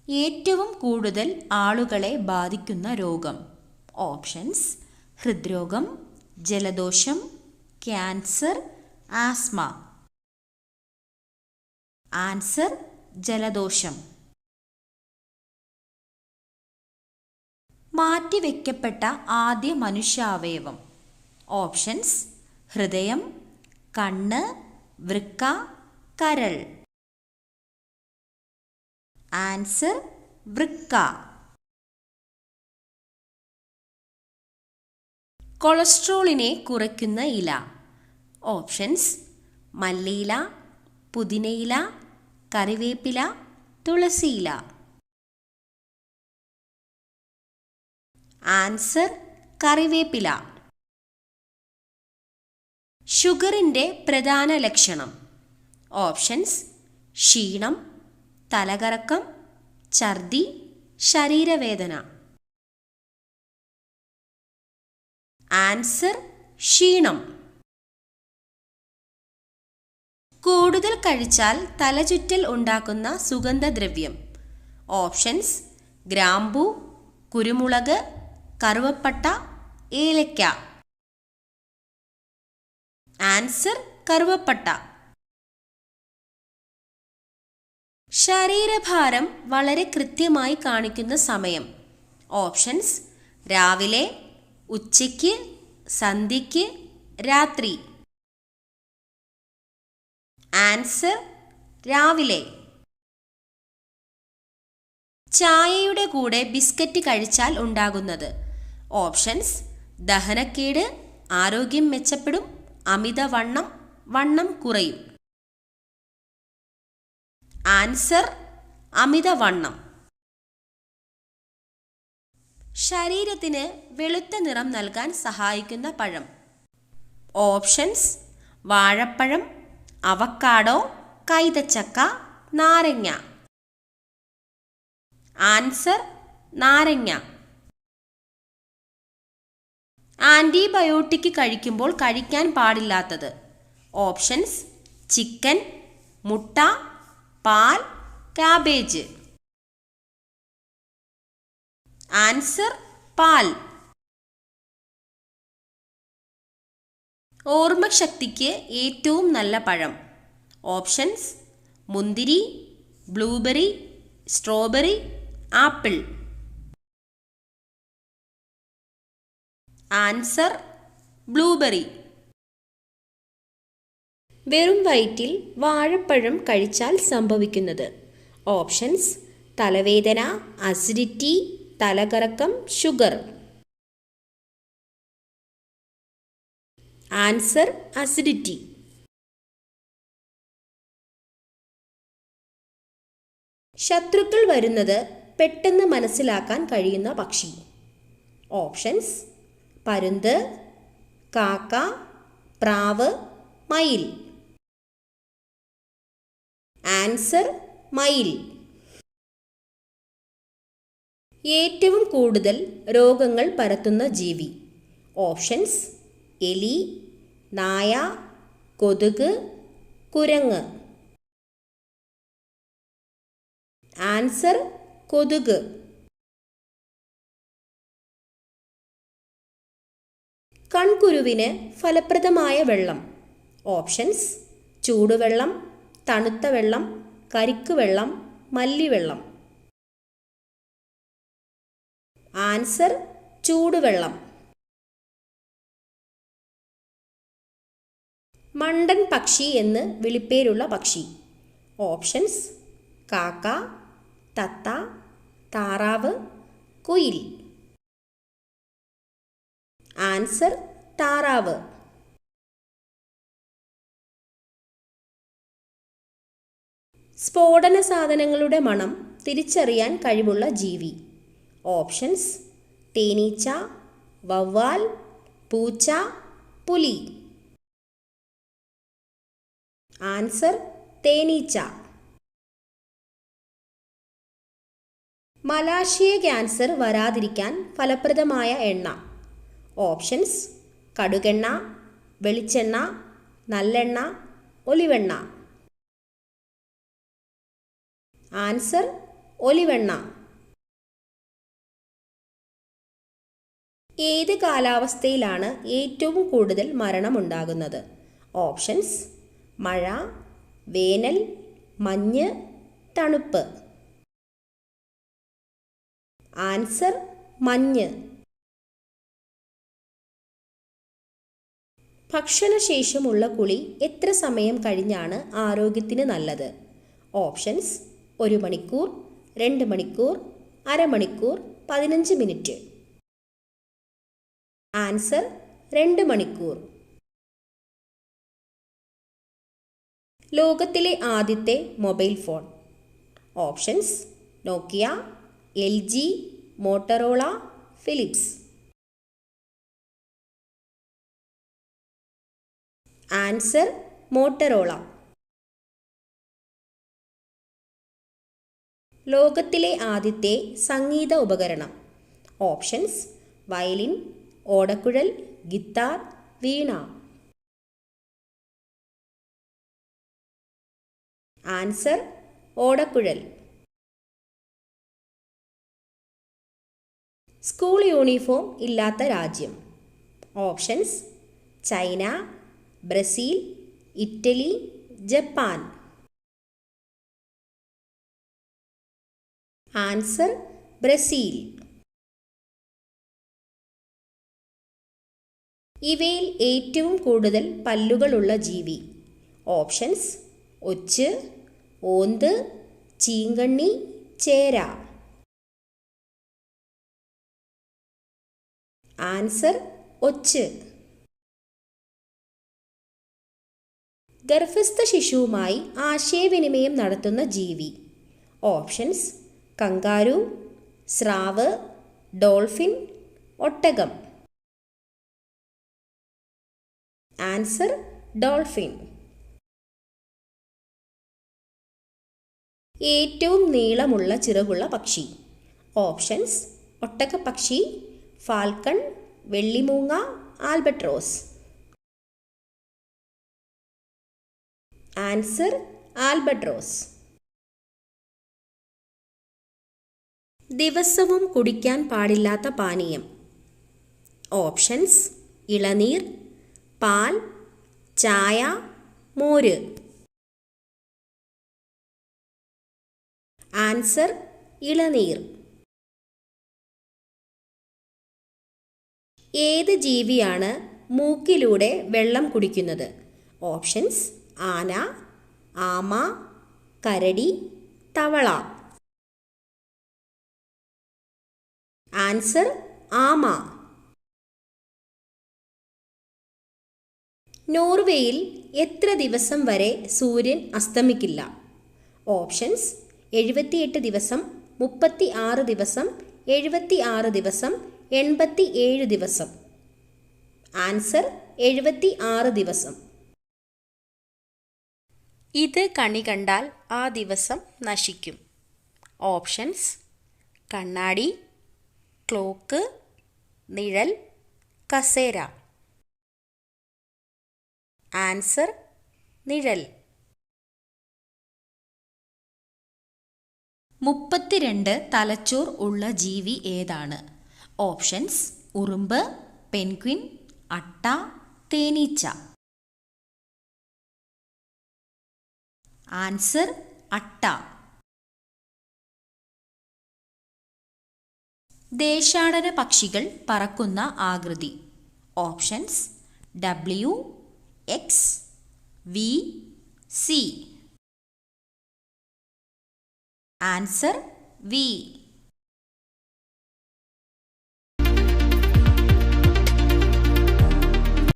ഏറ്റവും കൂടുതൽ ആളുകളെ ബാധിക്കുന്ന രോഗം. ഓപ്ഷൻസ്: ഹൃദ്രോഗം, ജലദോഷം, ക്യാൻസർ, ആസ്മ. ആൻസർ: ജലദോഷം. മാറ്റിവെക്കപ്പെട്ട ആദ്യ മനുഷ്യാവയവം. ഓപ്ഷൻസ്: ഹൃദയം, കണ്ണ്, വൃക്ക, കരൾ. ആൻസർ: വൃക്ക. കൊളസ്ട്രോളിനെ കുറയ്ക്കുന്ന ഇല. ഓപ്ഷൻസ്: മല്ലിയില, പുതിനയില, കറിവേപ്പില, തുളസിയില. ആൻസർ: കറിവേപ്പില. ഷുഗറിൻ്റെ പ്രധാന ലക്ഷണം. ഓപ്ഷൻസ്: ക്ഷീണം, തലകറക്കം, ഛർദി, ശരീരവേദന. ആൻസർ: ക്ഷീണം. കൂടുതൽ കഴിച്ചാൽ തലചുറ്റൽ ഉണ്ടാക്കുന്ന സുഗന്ധദ്രവ്യം. ഓപ്ഷൻസ്: ഗ്രാമ്പൂ, കുരുമുളക്, കറുവപ്പട്ട, ഏലക്ക. ആൻസർ: കറുവപ്പട്ട. ശരീരഭാരം വളരെ കൃത്യമായി കാണിക്കുന്ന സമയം. ഓപ്ഷൻസ്: രാവിലെ, ഉച്ചയ്ക്ക്, സന്ധ്യയ്ക്ക്, രാത്രി. ആൻസർ: രാവിലെ. ചായയുടെ കൂടെ ബിസ്ക്കറ്റ് കഴിച്ചാൽ ഉണ്ടാകുന്നത്. ഓപ്ഷൻസ്: ദഹനക്കേട്, ആരോഗ്യം മെച്ചപ്പെടും, അമിതവണ്ണം, വണ്ണം കുറയും. ആൻസർ: അമിതവണ്ണം. ശരീരത്തിന് വെളുത്ത നിറം നൽകാൻ സഹായിക്കുന്ന പഴം. ഓപ്ഷൻസ്: വാഴപ്പഴം, അവക്കാഡോ, കൈതച്ചക്ക, നാരങ്ങ. ആൻസർ: നാരങ്ങ. ആൻറ്റിബയോട്ടിക് കഴിക്കുമ്പോൾ കഴിക്കാൻ പാടില്ലാത്തത്. ഓപ്ഷൻസ്: ചിക്കൻ, മുട്ട, പാൽ, കാബേജ്. ആൻസർ: പാൽ. ഓർമ്മശക്തിക്ക് ഏറ്റവും നല്ല പഴം. ഓപ്ഷൻസ്: മുന്തിരി, blueberry, strawberry, apple. Answer: blueberry. വെറും വയറ്റിൽ വാഴപ്പഴം കഴിച്ചാൽ സംഭവിക്കുന്നത്. ഓപ്ഷൻസ്: തലവേദന, അസിഡിറ്റി, തലകറക്കം, ഷുഗർ. Answer: acidity. ശത്രുക്കൾ വരുന്നത് പെട്ടെന്ന് മനസ്സിലാക്കാൻ കഴിയുന്ന പക്ഷി. ഓപ്ഷൻസ്: പരുന്ത്, കാക്ക, പ്രാവ്, മയിൽ. ആൻസർ: മയിൽ. ഏറ്റവും കൂടുതൽ രോഗങ്ങൾ പരത്തുന്ന ജീവി. ഓപ്ഷൻസ്: എലി, നായ, കൊതുക്, കുരങ്ങ്. ആൻസർ: കൊതുക്. കൺകുരുവിന് ഫലപ്രദമായ വെള്ളം. ഓപ്ഷൻസ്: ചൂടുവെള്ളം, തണുത്ത വെള്ളം, കരിക്കുവെള്ളം, മല്ലിവെള്ളം. ആൻസർ: ചൂടുവെള്ളം. മണ്ടൻ പക്ഷി എന്ന് വിളിപ്പേരുള്ള പക്ഷി. ഓപ്ഷൻസ്: കാക്ക, തത്ത, താറാവ്, കുയിൽ. ആൻസർ: താറാവ്. സ്ഫോടന സാധനങ്ങളുടെ മണം തിരിച്ചറിയാൻ കഴിവുള്ള ജീവി. ഓപ്ഷൻസ്: തേനീച്ച, വവ്വാൽ, പൂച്ച, പുലി. ആൻസർ: തേനീച്ച. മലാശയ ക്യാൻസർ വരാതിരിക്കാൻ ഫലപ്രദമായ എണ്ണ. ഓപ്ഷൻസ്: കടുകെണ്ണ, വെളിച്ചെണ്ണ, നല്ലെണ്ണ, ഒലിവെണ്ണ. ആൻസർ: ഒലിവെണ്ണ. ഏത് കാലാവസ്ഥയിലാണ് ഏറ്റവും കൂടുതൽ മരണമുണ്ടാകുന്നത്? ഓപ്ഷൻസ്: മഴ, വേനൽ, മഞ്ഞ്, തണുപ്പ്. ആൻസർ: മഞ്ഞ്. ഭക്ഷണശേഷമുള്ള കുളി എത്ര സമയം കഴിഞ്ഞാണ് ആരോഗ്യത്തിന് നല്ലത്? ഓപ്ഷൻസ്: 1 മണിക്കൂർ, 2 മണിക്കൂർ, അരമണിക്കൂർ, 15 മിനിറ്റ്. ആൻസർ: 2 മണിക്കൂർ. ലോകത്തിലെ ആദ്യത്തെ mobile phone. Options: Nokia, LG, Motorola, Philips. Answer: Motorola. ലോകത്തിലെ ആദ്യത്തെ സംഗീത ഉപകരണം. ഓപ്ഷൻസ്: വയലിൻ, ഓടക്കുഴൽ, ഗിത്താർ, വീണ. ആൻസർ: ഓടക്കുഴൽ. സ്കൂൾ യൂണിഫോം ഇല്ലാത്ത രാജ്യം. Options: China, Brazil, Italy, Japan. Answer: Brazil. ഇവയിൽ ഏറ്റവും കൂടുതൽ പല്ലുകളുള്ള ജീവി. ഓപ്ഷൻസ്: ഒച്ച്, ഓന്ത്, ചീങ്കണ്ണി, ചേര. ആൻസർ: ഒച്ച്. ഗർഭസ്ഥ ശിശുവുമായി ആശയവിനിമയം നടത്തുന്ന ജീവി. ഓപ്ഷൻസ്: കങ്കാരു, സ്രാവ്, ഡോൾഫിൻ, ഒട്ടകം. Answer: dolphin. ഏറ്റവും നീളമുള്ള ചിറകുള്ള പക്ഷി. ഓപ്ഷൻസ്: ഒട്ടകപ്പക്ഷി, ഫാൽക്കൺ, വെള്ളിമൂങ്ങ, ആൽബട്രോസ്. Answer: albatross. ദിവസവും കുടിക്കാൻ പാടില്ലാത്ത പാനീയം. ഓപ്ഷൻസ്: ഇളനീർ, പാൽ, ചായ, മോര്. ആൻസർ: ഇളനീർ. ഏത് ജീവിയാണ് മൂക്കിലൂടെ വെള്ളം കുടിക്കുന്നത്? ഓപ്ഷൻസ്: ആന, ആമ, കരടി, തവള. ആൻസർ: ആമ. നോർവേയിൽ എത്ര ദിവസം വരെ സൂര്യൻ അസ്തമിക്കില്ല? ഓപ്ഷൻസ്: 78 ദിവസം, 36 ദിവസം, 76 ദിവസം, 87 ദിവസം. ആൻസർ: 76 ദിവസം. ഇത് കണി കണ്ടാൽ ആ ദിവസം നശിക്കും. ഓപ്ഷൻസ്: കണ്ണാടി, ക്ലോക്ക്, നിഴൽ, കസേര. ആൻസർ: നിഴൽ. 32 തലച്ചോർ ഉള്ള ജീവി ഏതാണ്? ഓപ്ഷൻസ്: ഉറുമ്പ്, പെൻഗ്വിൻ, അട്ട, തേനീച്ച. ആൻസർ: അട്ട. ദേശാടന പക്ഷികൾ പറക്കുന്ന ആകൃതി. Options: W, X, V, C. Answer: V.